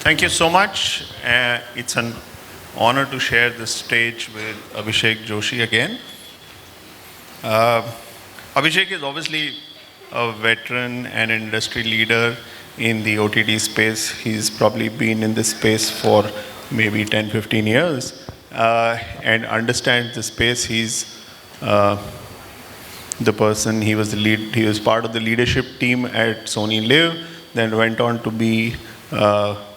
Thank you so much. It's an honor to share this stage with Abhishek Joshi again. Uh, Abhishek is obviously a veteran and industry leader in the OTT space. He's probably been in this space for maybe 10, 15 years and understands the space. He's the person, he was part of the leadership team at Sony Live, then went on to be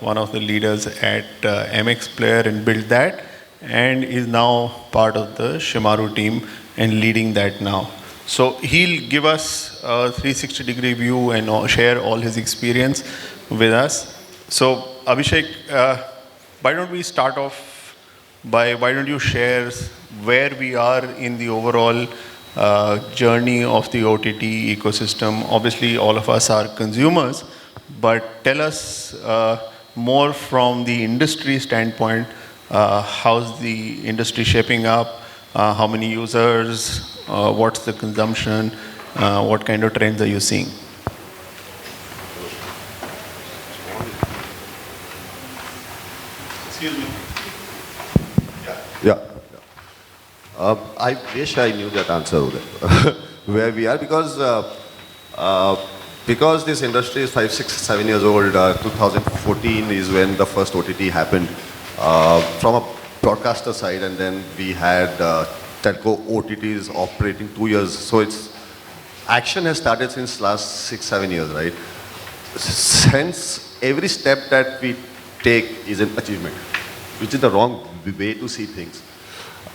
one of the leaders at MX Player and built that, and is now part of the Shemaroo team and leading that now. So he'll give us a 360-degree view and share all his experience with us. So Abhishek, why don't we start off by, why don't you share where we are in the overall journey of the OTT ecosystem? Obviously, all of us are consumers, but tell us more from the industry standpoint. How's the industry shaping up? How many users? What's the consumption? What kind of trends are you seeing? Excuse me. Yeah. I wish I knew that answer, where we are, because this industry is 5, 6, 7 years old. 2014 is when the first OTT happened from a broadcaster side, and then we had telco OTTs operating 2 years. So action has started since last 6, 7 years, right? Since every step that we take is an achievement, which is the wrong way to see things.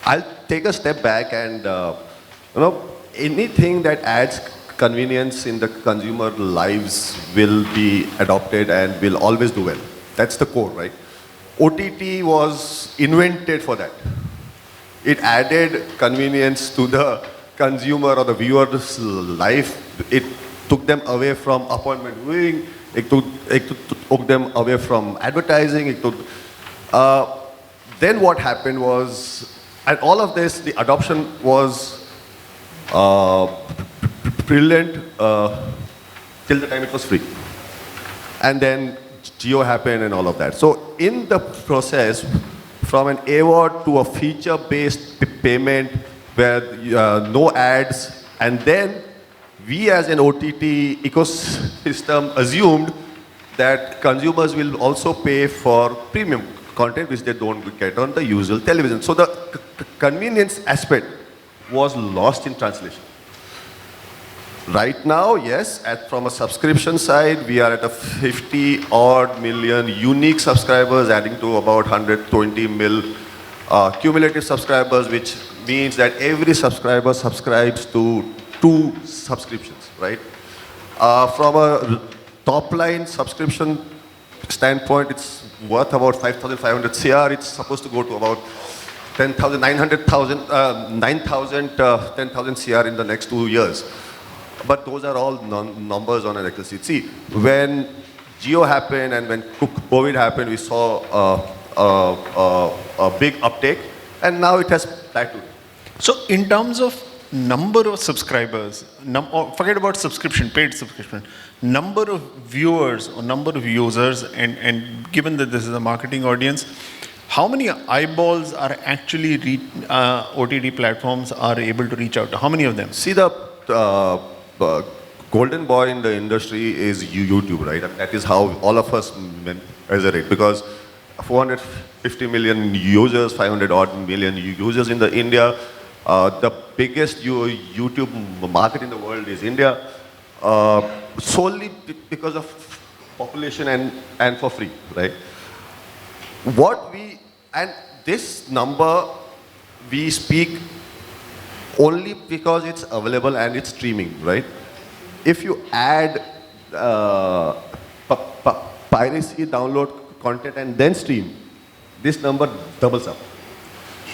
I'll take a step back and, anything that adds convenience in the consumer lives will be adopted and will always do well. That's the core, right? OTT was invented for that. It added convenience to the consumer or the viewer's life. It took them away from appointment viewing. It took them away from advertising. Then what happened was, and all of this, the adoption was brilliant till the time it was free. And then Geo happened and all of that. So in the process, from an AVOD to a feature-based payment where no ads, and then we as an OTT ecosystem assumed that consumers will also pay for premium content which they don't get on the usual television. So the convenience aspect was lost in translation. Right now, yes, from a subscription side, we are at a 50-odd million unique subscribers, adding to about 120 mil cumulative subscribers, which means that every subscriber subscribes to 2 subscriptions, right? From a top-line subscription standpoint, it's worth about 5,500 CR. It's supposed to go to about 10,000, 10,000 CR in the next 2 years. But those are all numbers on an Excel sheet. See, when Geo happened and when COVID happened, we saw a big uptake, and now it has plateaued. So in terms of number of subscribers, forget about subscription, paid subscription, number of viewers or number of users, and given that this is a marketing audience, how many eyeballs are actually OTT platforms are able to reach out to? How many of them? See, the golden boy in the industry is YouTube, right? And that is how all of us measure it, because 450 million users, 500-odd million users in India. The biggest YouTube market in the world is India, solely because of population and for free, right? And this number, we speak only because it's available and it's streaming, right? If you add piracy, download content and then stream, this number doubles up.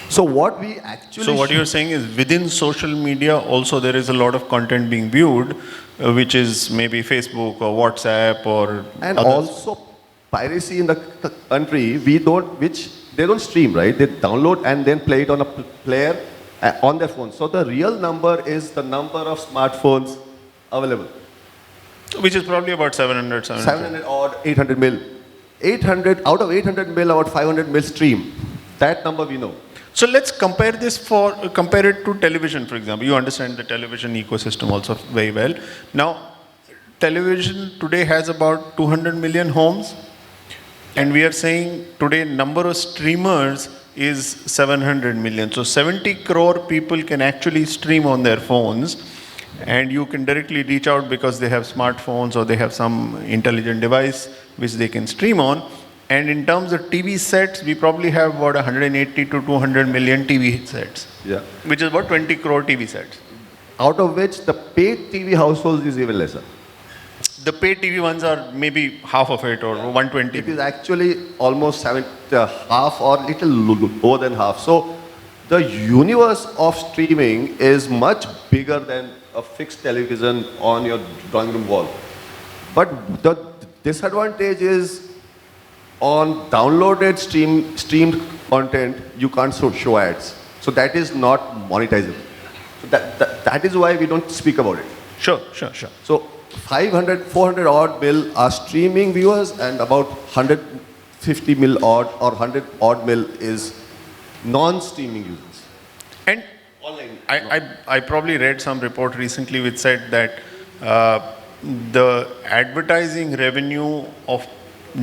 So what we actually... So what you're saying is within social media also there is a lot of content being viewed, which is maybe Facebook or WhatsApp or and others. Also piracy in the country, which they don't stream, right? They download and then play it on a player on their phone. So the real number is the number of smartphones available. Which is probably about 700 odd, 800 mil. 800, out of 800 mil, about 500 mil stream. That number we know. So let's compare compare it to television, for example. You understand the television ecosystem also very well. Now, television today has about 200 million homes, and we are saying today number of streamers is 700 million. So 70 crore people can actually stream on their phones, and you can directly reach out because they have smartphones or they have some intelligent device which they can stream on. And in terms of TV sets, we probably have about 180 to 200 million TV sets, which is about 20 crore TV sets. Out of which the paid TV households is even lesser. The paid TV ones are maybe half of it or 120. It is actually almost half or little lower than half. So the universe of streaming is much bigger than a fixed television on your drawing room wall. But the disadvantage is on downloaded streamed content, you can't show ads. So that is not monetizable. So that is why we don't speak about it. Sure. So 400 odd mil are streaming viewers, and about 150 mil odd or 100 odd mil is non-streaming users. And online. I probably read some report recently which said that the advertising revenue of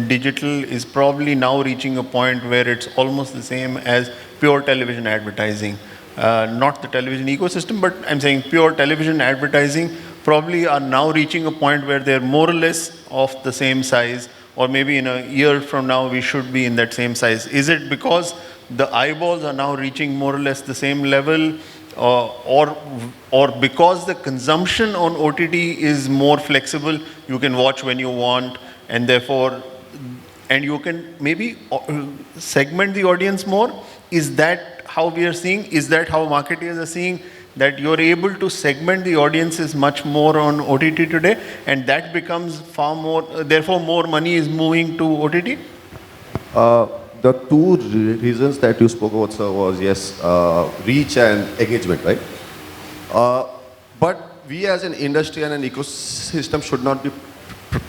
digital is probably now reaching a point where it's almost the same as pure television advertising. Not the television ecosystem, but I'm saying pure television advertising probably are now reaching a point where they're more or less of the same size, or maybe in a year from now we should be in that same size. Is it because the eyeballs are now reaching more or less the same level, or because the consumption on OTT is more flexible, you can watch when you want, and therefore, and you can maybe segment the audience more? Is that how we are seeing? Is that how marketers are seeing, that you're able to segment the audiences much more on OTT today, and that becomes far more, therefore more money is moving to OTT? The two reasons that you spoke about, sir, was yes, reach and engagement, right? But we as an industry and an ecosystem should not be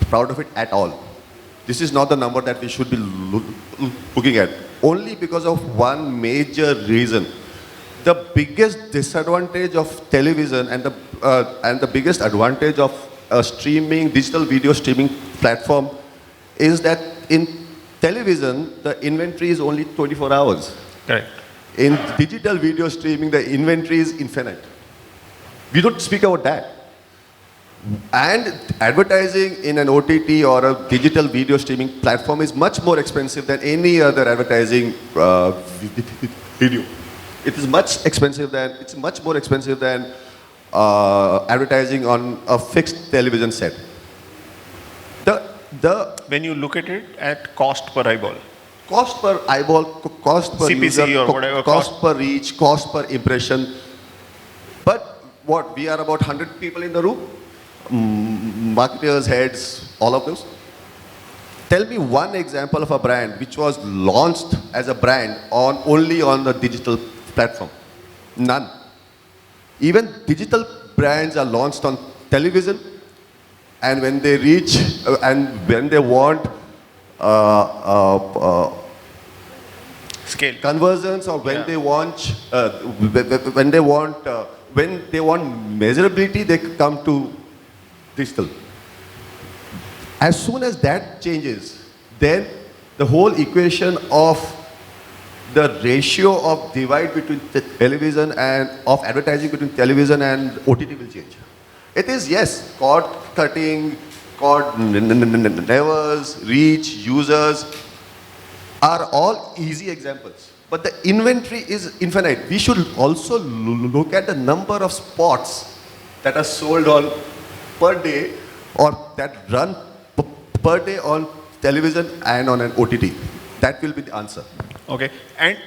proud of it at all. This is not the number that we should be looking at. Only because of one major reason. The biggest disadvantage of television and the biggest advantage of a digital video streaming platform is that in television, the inventory is only 24 hours. Correct. In digital video streaming, the inventory is infinite. We don't speak about that. And advertising in an OTT or a digital video streaming platform is much more expensive than any other advertising video. It's much more expensive than advertising on a fixed television set. When you look at it at cost per eyeball. Cost per eyeball, cost per CPC user, or whatever, cost per reach, cost per impression. But what, we are about 100 people in the room? Marketers, heads, all of those. Tell me one example of a brand which was launched as a brand only on the digital platform. None. Even digital brands are launched on television, and when they reach and when they want Scale. conversions, or when they want measurability, they come to digital. As soon as that changes, then the whole equation of the ratio of divide between television and of advertising between television and OTT will change. It is, yes, cord cutting, cord nevers, reach, users are all easy examples. But the inventory is infinite. We should also look at the number of spots that are sold on per day, or that run per day on television and on an OTT. That will be the answer. Okay, and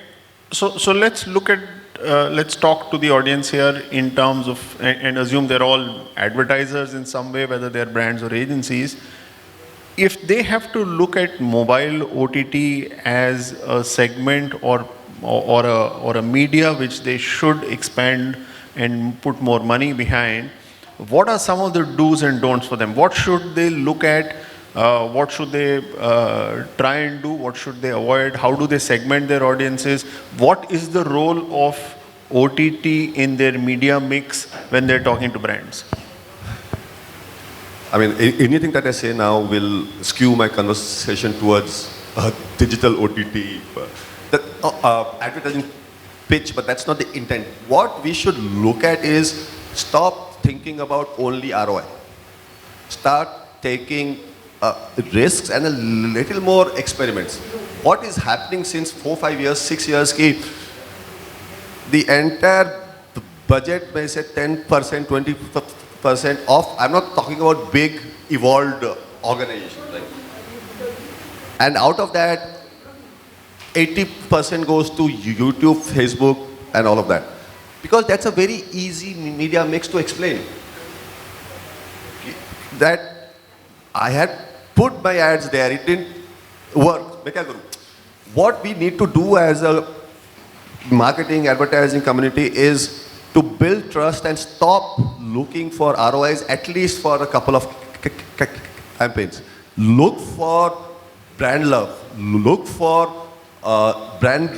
so let's look at, let's talk to the audience here in terms of, and assume they're all advertisers in some way, whether they're brands or agencies. If they have to look at mobile OTT as a segment or a media which they should expand and put more money behind, what are some of the do's and don'ts for them? What should they look at What should they try and do? What should they avoid? How do they segment their audiences? What is the role of OTT in their media mix when they're talking to brands? I mean, anything that I say now will skew my conversation towards digital OTT, advertising pitch, but that's not the intent. What we should look at is stop thinking about only ROI. Start taking risks and a little more experiments. What is happening since 4, 5 years, 6 years, the entire budget may say 10%, 20% off. I'm not talking about big evolved organizations. Right? And out of that, 80% goes to YouTube, Facebook, and all of that. Because that's a very easy media mix to explain. That I had put my ads there, it didn't work. What we need to do as a marketing, advertising community is to build trust and stop looking for ROIs, at least for a couple of campaigns. Look for brand love. Look for brand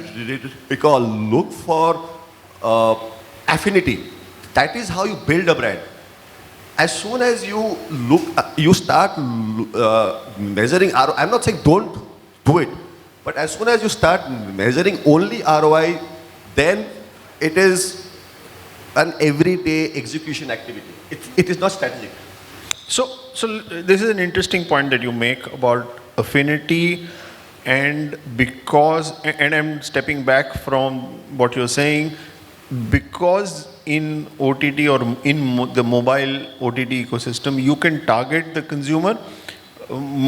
recall. Look for affinity. That is how you build a brand. As soon as you start measuring ROI, I'm not saying don't do it, but as soon as you start measuring only ROI, then it is an everyday execution activity. It is not strategic. So this is an interesting point that you make about affinity, and I'm stepping back from what you're saying, because in OTT or in the mobile OTT ecosystem, you can target the consumer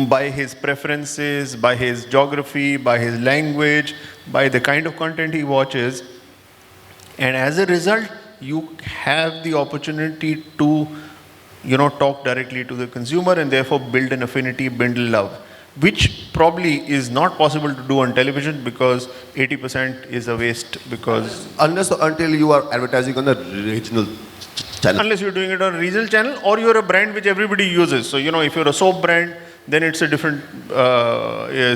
by his preferences, by his geography, by his language, by the kind of content he watches. And as a result, you have the opportunity to, talk directly to the consumer and therefore build an affinity, build love, which probably is not possible to do on television because 80% is a waste because... Unless or until you are advertising on a regional channel. Unless you're doing it on a regional channel or you're a brand which everybody uses. So, if you're a soap brand, then it's a different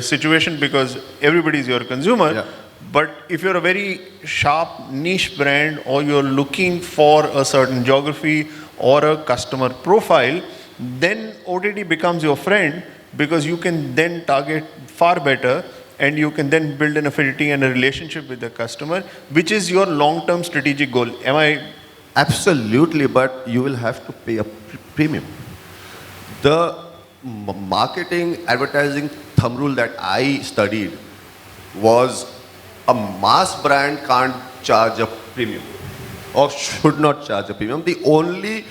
situation because everybody is your consumer. Yeah. But if you're a very sharp niche brand or you're looking for a certain geography or a customer profile, then OTT becomes your friend because you can then target far better and you can then build an affinity and a relationship with the customer, which is your long-term strategic goal. Am I? Absolutely, but you will have to pay a premium. The marketing advertising thumb rule that I studied was a mass brand can't charge a premium or should not charge a premium. The only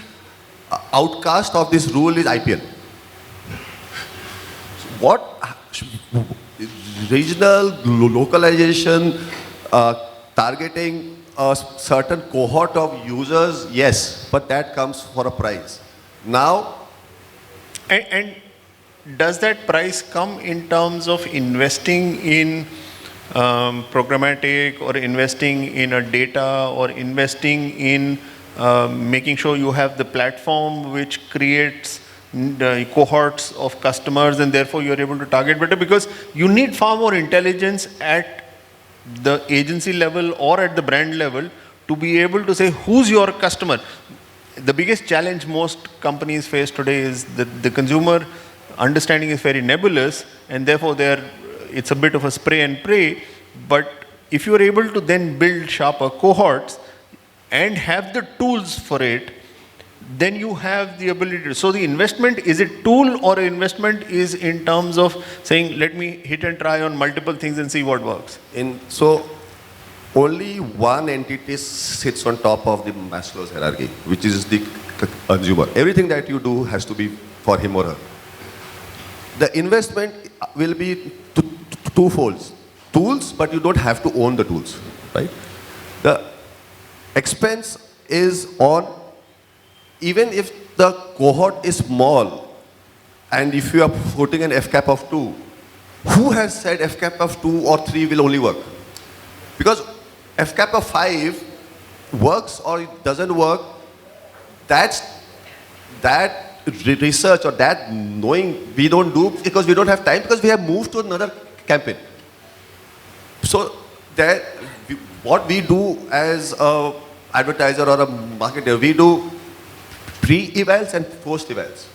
outcast of this rule is IPL. What regional localization, targeting a certain cohort of users, yes, but that comes for a price. Now, and does that price come in terms of investing in programmatic or investing in a data or investing in making sure you have the platform which creates cohorts of customers and therefore you're able to target better? Because you need far more intelligence at the agency level or at the brand level to be able to say who's your customer. The biggest challenge most companies face today is that the consumer understanding is very nebulous and therefore it's a bit of a spray and pray. But if you're able to then build sharper cohorts and have the tools for it, then you have the ability to. So the investment, is it tool or investment is in terms of saying, let me hit and try on multiple things and see what works? So only one entity sits on top of the Maslow's hierarchy, which is the consumer. Everything that you do has to be for him or her. The investment will be twofold. Tools, but you don't have to own the tools, right? The expense is on, even if the cohort is small, and if you are putting an FCAP of 2, who has said FCAP of 2 or 3 will only work? Because FCAP of 5 works or it doesn't work, that research or that knowing we don't do because we don't have time because we have moved to another campaign. So that what we do as a advertiser or a marketer, we do pre-evals and post-evals.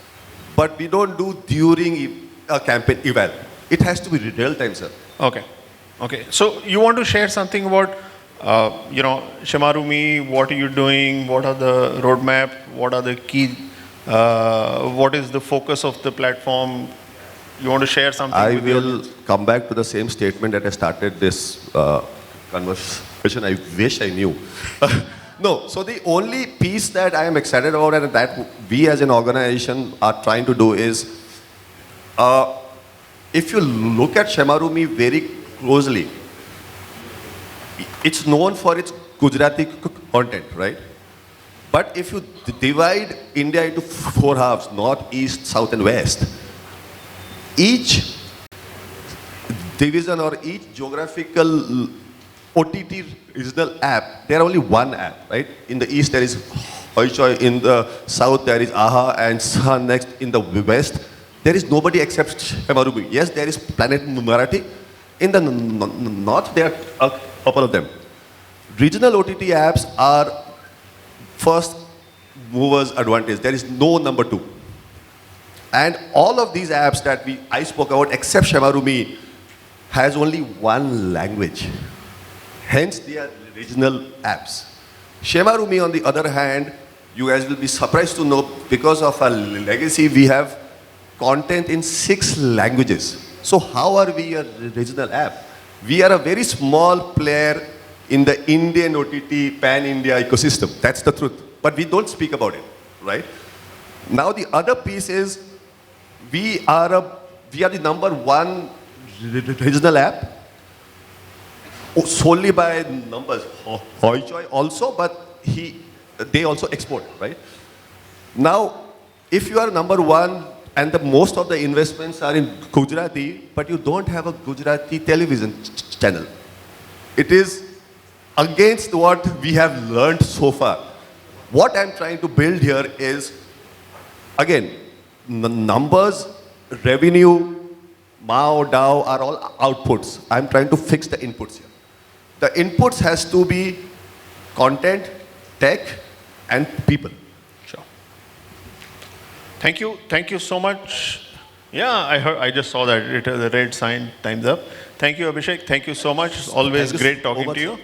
But we don't do during a campaign eval. It has to be real time, sir. Okay. Okay. So you want to share something about, ShemarooMe, what are you doing? What are the roadmap? What are the key, what is the focus of the platform? You want to share something? I will come back to the same statement that I started this conversation. I wish I knew. No, so the only piece that I am excited about and that we as an organization are trying to do is, if you look at ShemarooMe very closely, it's known for its Gujarati content, right? But if you divide India into 4 halves, north, east, south and west, each division or each geographical OTT regional app, there are only one app, right? In the east there is Hoichoi, in the south there is AHA and Sun Next, in the west there is nobody except ShemarooMe. Yes, there is Planet Marathi. In the north there are a couple of them. Regional OTT apps are first movers advantage. There is no number 2. And all of these apps that I spoke about except ShemarooMe has only one language. Hence, they are regional apps. ShemarooMe, on the other hand, you guys will be surprised to know, because of our legacy, we have content in 6 languages. So how are we a regional app? We are a very small player in the Indian OTT pan-India ecosystem. That's the truth. But we don't speak about it, right? Now the other piece is, we are the number 1 regional app, solely by numbers. Hoichoi also, but they also export, right? Now, if you are number 1 and most of the investments are in Gujarati, but you don't have a Gujarati television channel, it is against what we have learned so far. What I'm trying to build here is, again, numbers, revenue, MAU, DAO are all outputs. I'm trying to fix the inputs here. The inputs has to be content, tech, and people. Sure. Thank you. Thank you so much. Yeah, I just saw that. It has a red sign, time's up. Thank you, Abhishek. Thank you so much. Always great talking to you.